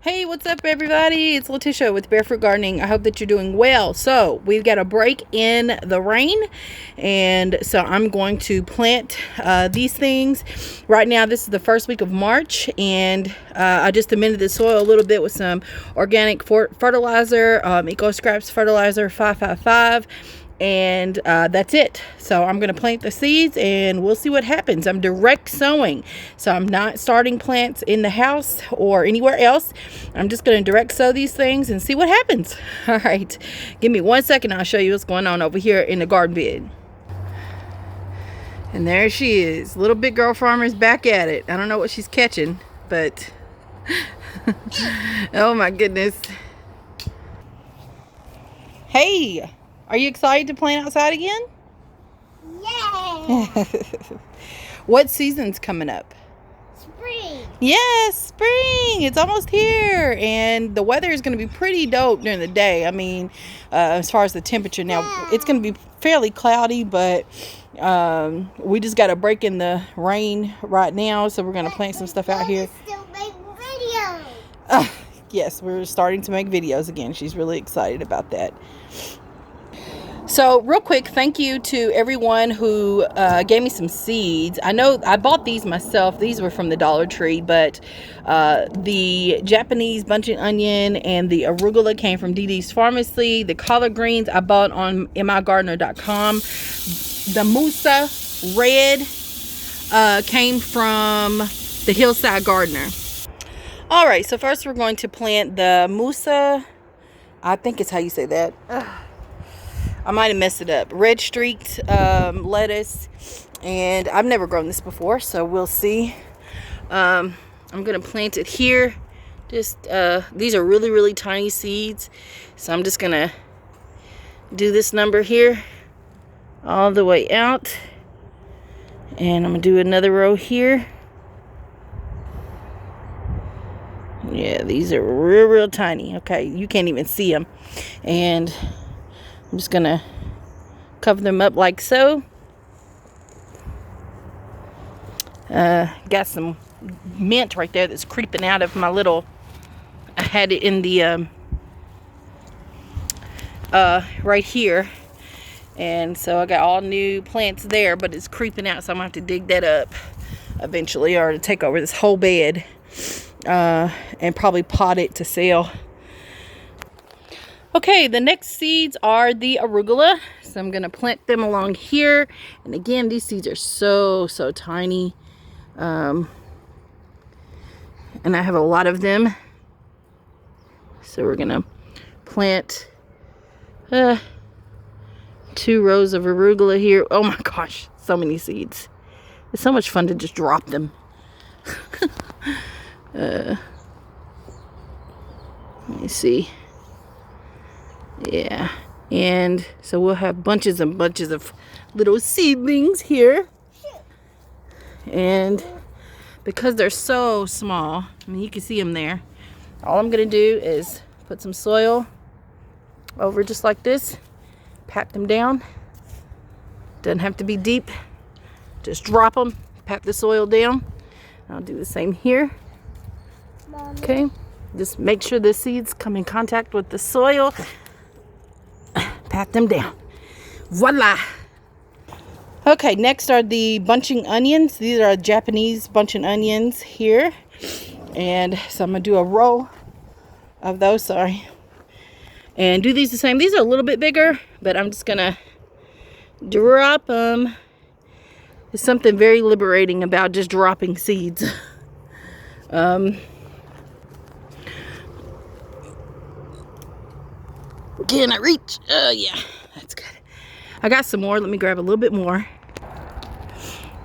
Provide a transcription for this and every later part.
Hey, what's up everybody? It's Letitia with Barefoot Gardening. I hope that you're doing well. So we've got a break in the rain, and so I'm going to plant these things. Right now, this is the first week of March, and I just amended the soil a little bit with some organic fertilizer, Eco Scraps fertilizer 555. And that's it. So I'm going to plant the seeds and we'll see what happens. I'm direct sowing, so I'm not starting plants in the house or anywhere else. I'm just going to direct sow these things and see what happens. All right, give me 1 second. I'll show you what's going on over here in the garden bed. And there she is, little big girl farmer's back at it. I don't know what she's catching, but oh my goodness. Hey, are you excited to plant outside again? Yeah. What season's coming up? Spring. Yes, spring. It's almost here, and the weather is going to be pretty dope during the day. I mean, as far as the temperature now, it's going to be fairly cloudy, but we just got a break in the rain right now, so we're going to plant some stuff out here. Still make videos. Yes, we're starting to make videos again. She's really excited about that. So real quick, thank you to everyone who gave me some seeds. I know I bought these myself. These were from the Dollar Tree, but the Japanese bunching onion and the arugula came from DD's Pharmacy. The collard greens I bought on migardener.com. The Musa red came from the Hillside Gardener. All right, so first we're going to plant the Musa. I think it's how you say that. I might have messed it up. Red streaked lettuce, and I've never grown this before, so we'll see. I'm gonna plant it here. Just these are really tiny seeds, so I'm just gonna do this number here all the way out, and I'm gonna do another row here. Yeah, these are real tiny. Okay, you can't even see them, and I'm just going to cover them up like so. Got some mint right there that's creeping out of my little... I had it in the... right here. And so I got all new plants there, but it's creeping out, so I'm going to have to dig that up eventually, or to take over this whole bed and probably pot it to sell. Okay, the next seeds are the arugula, so I'm going to plant them along here. And again, these seeds are so tiny. And I have a lot of them. So we're going to plant 2 rows of arugula here. Oh my gosh, so many seeds. It's so much fun to just drop them. Let me see. Yeah, and so we'll have bunches and bunches of little seedlings here. And because they're so small, I mean, you can see them there. All I'm going to do is put some soil over just like this. Pat them down. Doesn't have to be deep. Just drop them. Pat the soil down. I'll do the same here. Okay, just make sure the seeds come in contact with the soil. Pat them down. Voila. Okay, next are the bunching onions. These are Japanese bunching onions here. And so I'm going to do a row of those, sorry. And do these the same. These are a little bit bigger, but I'm just going to drop them. There's something very liberating about just dropping seeds. Can I reach? Yeah, that's good. I got some more. Let me grab a little bit more.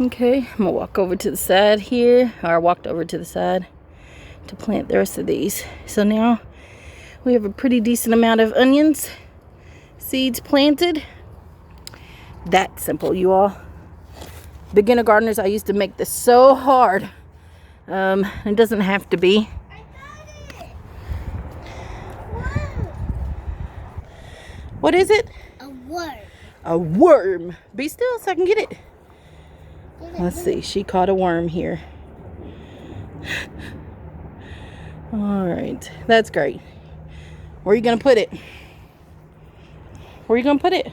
Okay, I'm gonna walk over to the side here, or I walked over to the side to plant the rest of these. So now we have a pretty decent amount of onions seeds planted. That simple, you all. Beginner gardeners, I used to make this so hard. It doesn't have to be. What is it? A worm. A worm. Be still so I can get it. Let's see. She caught a worm here. All right, that's great. Where are you gonna put it? Where are you gonna put it?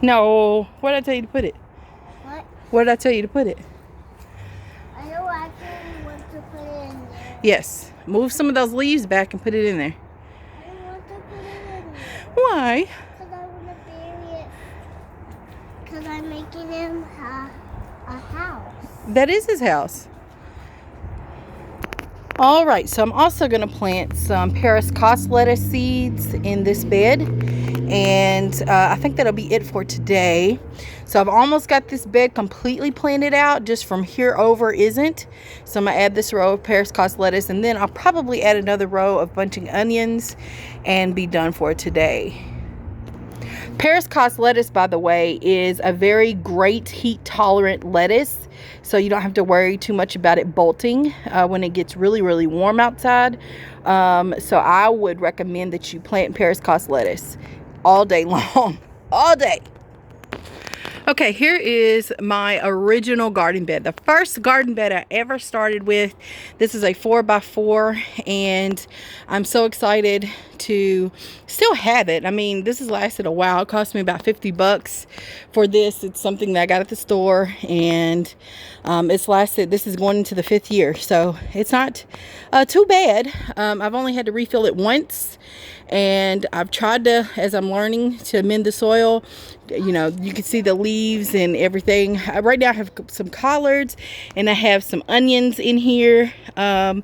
No, where did I tell you to put it? What? Where did I tell you to put it? I know I actually want to put it in there. Yes, move some of those leaves back and put it in there. I don't want to put it in there. Why? Because I want to bury it. Because I'm making him a house. That is his house. All right, so I'm also going to plant some Paris Cost lettuce seeds in this bed. And I think that'll be it for today. So I've almost got this bed completely planted out. Just from here over isn't. So I'm going to add this row of Paris Cost lettuce. And then I'll probably add another row of bunching onions and be done for today. Paris Cost lettuce, by the way, is a very great heat tolerant lettuce. So you don't have to worry too much about it bolting when it gets really, really warm outside. So I would recommend that you plant Paris Cost lettuce all day long. All day. Okay, here is my original garden bed. The first garden bed I ever started with. This is a 4x4, and I'm so excited to still have it. I mean, this has lasted a while. It cost me about 50 bucks for this. It's something that I got at the store, and it's lasted, this is going into the 5th year, so it's not too bad. I've only had to refill it once, and I've tried to, as I'm learning, to amend the soil. You know, you can see the leaves and everything. Right now I have some collards and I have some onions in here. So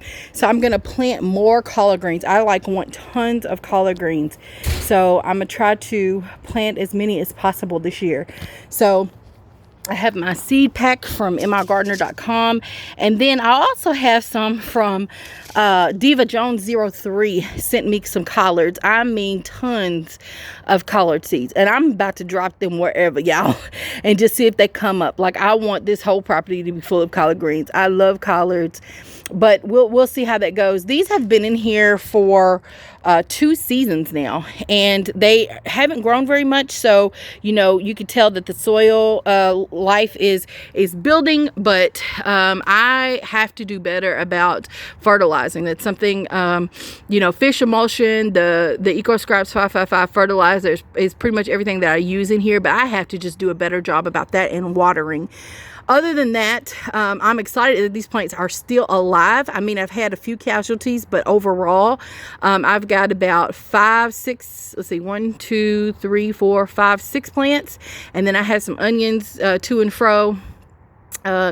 I'm going to plant more collard greens. I want tons of collard greens. So I'm going to try to plant as many as possible this year. So I have my seed pack from migardener.com, and then I also have some from Diva Jones 03 sent me some collards. I mean tons of collard seeds, and I'm about to drop them wherever, y'all, and just see if they come up. Like, I want this whole property to be full of collard greens. I love collards, but we'll see how that goes. These have been in here for 2 seasons now, and they haven't grown very much. So, you know, you can tell that the soil life is building, but I have to do better about fertilizing. That's something, you know, fish emulsion, the EcoScribes 555 fertilizer is pretty much everything that I use in here, but I have to just do a better job about that and watering. Other than that, I'm excited that these plants are still alive. I mean, I've had a few casualties, but overall, I've got about 5, 6, let's see, 1, 2, 3, 4, 5, 6 plants. And then I have some onions to and fro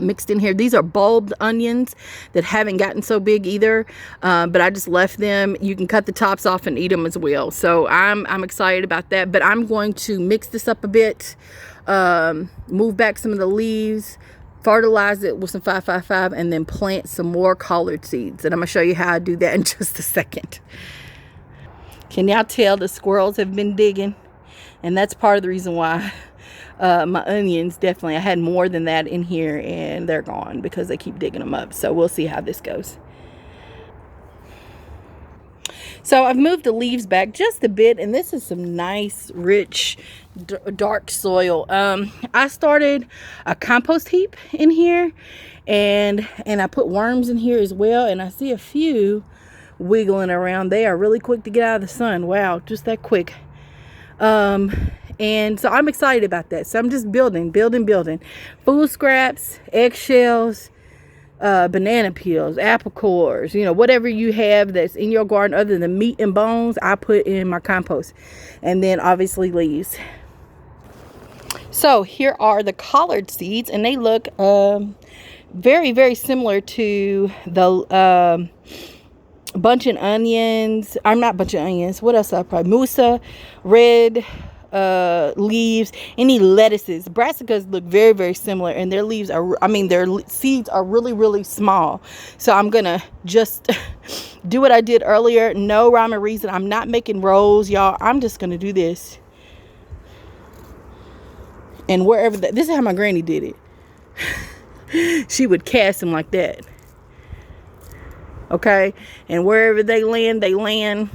mixed in here. These are bulbed onions that haven't gotten so big either, but I just left them. You can cut the tops off and eat them as well. So I'm excited about that, but I'm going to mix this up a bit. Move back some of the leaves, fertilize it with some 555, and then plant some more collard seeds. And I'm going to show you how I do that in just a second. Can y'all tell the squirrels have been digging? And that's part of the reason why my onions, definitely, I had more than that in here, and they're gone because they keep digging them up. So we'll see how this goes. So I've moved the leaves back just a bit, and this is some nice, rich, dark soil. I started a compost heap in here, and I put worms in here as well, and I see a few wiggling around. They are really quick to get out of the sun. Wow, just that quick. And so I'm excited about that. So I'm just building. Food scraps, eggshells, banana peels, apple cores, you know, whatever you have that's in your garden other than meat and bones, I put in my compost. And then obviously leaves. So here are the collard seeds, and they look very, very similar to the bunching onions. I'm not bunching onions. What else I probably? Musa, red leaves, any lettuces. Brassicas look very, very similar, and their leaves are, I mean, their seeds are really, really small. So I'm gonna just do what I did earlier. No rhyme or reason. I'm not making rows, y'all. I'm just gonna do this, and wherever that, this is how my granny did it. She would cast them like that. Okay, and wherever they land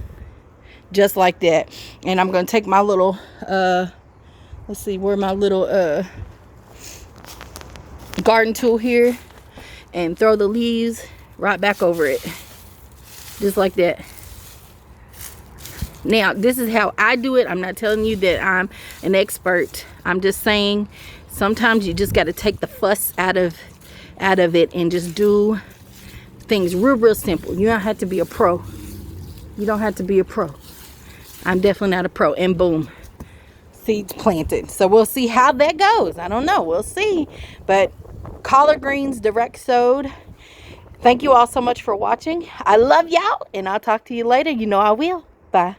just like that. And I'm going to take my little let's see where my little garden tool here, and throw the leaves right back over it. Just like that. Now, this is how I do it. I'm not telling you that I'm an expert. I'm just saying sometimes you just got to take the fuss out of it and just do things real simple. You don't have to be a pro. You don't have to be a pro. I'm definitely not a pro. And boom, seeds planted. So we'll see how that goes. I don't know. We'll see. But collard greens direct sowed. Thank you all so much for watching. I love y'all, and I'll talk to you later. You know I will. Bye.